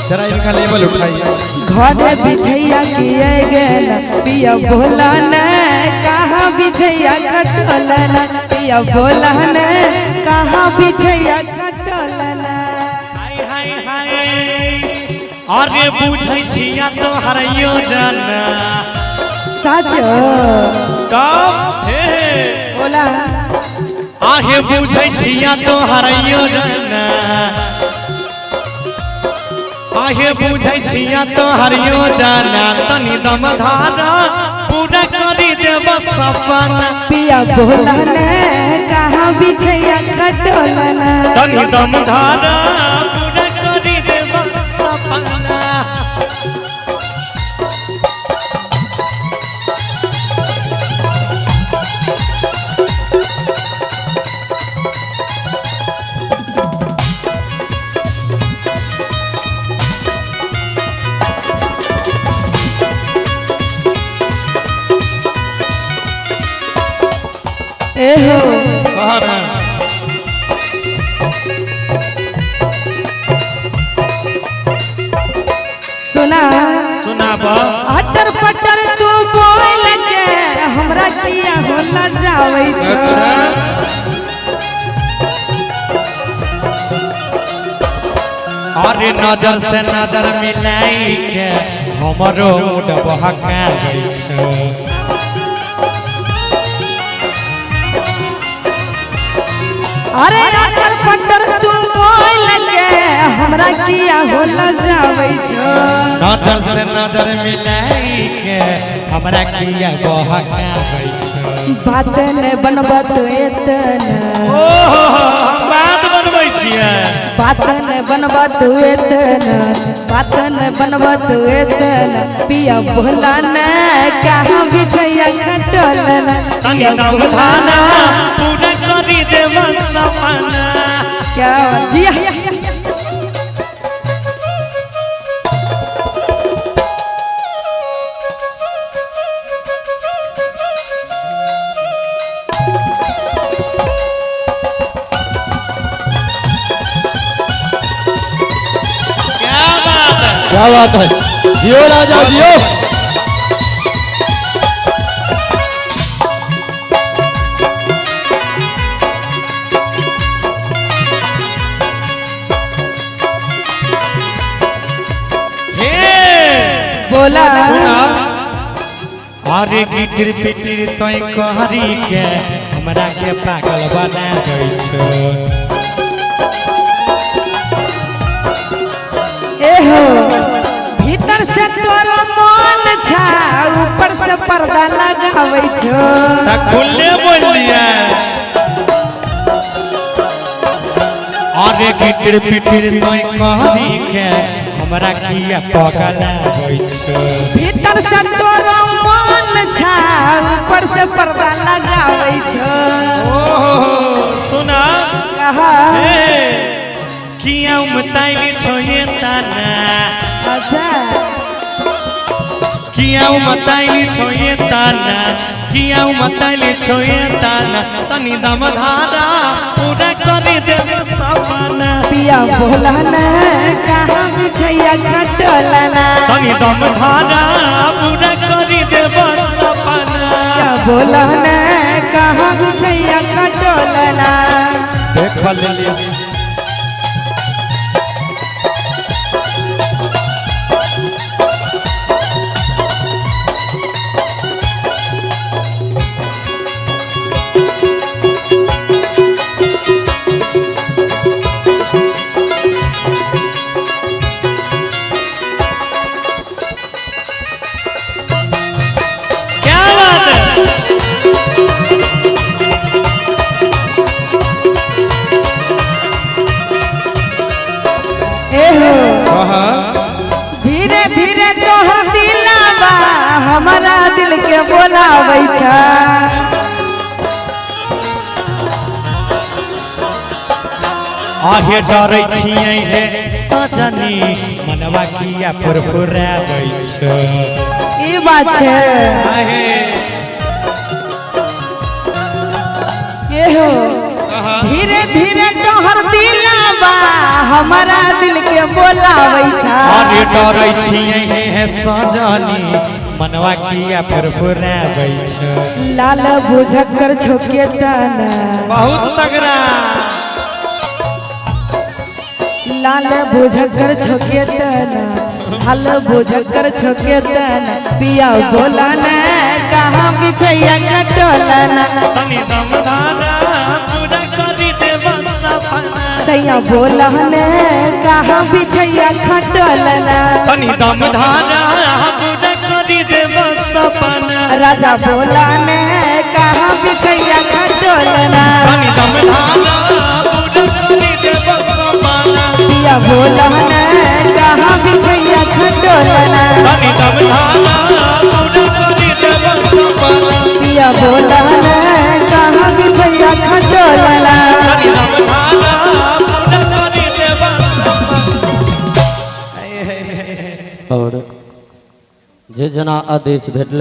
जरा इनका लेवल उठाइए। घर बिछैया किए गेल पिया बोला न कहाँ बिछैया कटल न पिया बोला न कहाँ बिछैया कटल न। हाय हाय हाय अरे बुझै छिया तोहर योजना सच कब हे बोला आहे बुझै छिया तोहर योजना आहे बुझै छिया तोहर योजना तनी दम धारा पूरा करी देब सपना पिया बोला न कहाँ बिछैया कटल न तनी दम धारा पूरा करी देब सपना। एहो सुना सुनाबा अटर पटर तू बोल के हमरा किया होला जावे छ। अरे नजर से नजर मिलाई के हमरो मूड बहकाबै छ। अरे अटर पटर तू बोल के हमरा किया होला जावे छ। नजर से नजर मिलाई के हमरा किया बहकाबै छ। बात न बनबत एतना ओहो हम बात बनबै छियै बात न बनबत एतना बात न बनबत एतना पिया बोला न कहाँ बिछैया कटल न तनी दम धारा पूरा करी देब सपना। क्या जिया क्या बात है जियो राजा जियो। बोला अरे गिटिर पिटिर तोय कहरी के हमरा के पागल बना दै छो। एहो भीतर से तोरा मन छा ऊपर से पर्दा लगावे छो। ता खुले बोल दिया अरे गिटिर पिटिर तोय कहरी के हमरा किया पगला दै छो। भीतर से तोरा मन छा ऊपर से पर्दा लगावे छो। ओहो सुना कहा किया उमताइली छोये ताना अच्छा किया उमताइली छोये ताना किया उमताइली छोये ताना तनी दम धारा पूरा करी देब सपना। पिया बोला न कहाँ बिछैया कटल न तनी दम धारा पूरा करी देब सपना। पिया बोला न कहाँ बिछैया कटल न देख ले क्या बात है धीरे धीरे तोहर दिलावा हमारा दिल के बोलावे छ। आहे डरै छियै हे सजनी मनवा किया फुरफुराबै छ। ई बात छै आहे एहो धीरे धीरे तोहर दिलावा बा हमारा दिल के बोलावे छा अरे डरै छियै हे सजनी मनवा किया फुरफुराबै छ लाल बुझकर छोके तना बहुत तगड़ा लाल बुझकर छोके तना हल बुझकर छोके तना पिया बोला न कहाँ बिछैया कटोलना तनी दम धारा पूरा करी देब सपना सैया बोला न कहाँ बिछैया खटोलना तनी दम धारा पूरा करी देब सपना राजा बोला न कहाँ बिछैया खटोलना तनी दम धारा पूरा करी देब सपना पिया बोला न कहाँ बिछैया खटोलना तनी दम धारा पूरा करी देब सपना पिया बोला न कहाँ बिछैया खटोलना तनी दम धारा पूरा करी देब सपना और जे जना आदेश भेटले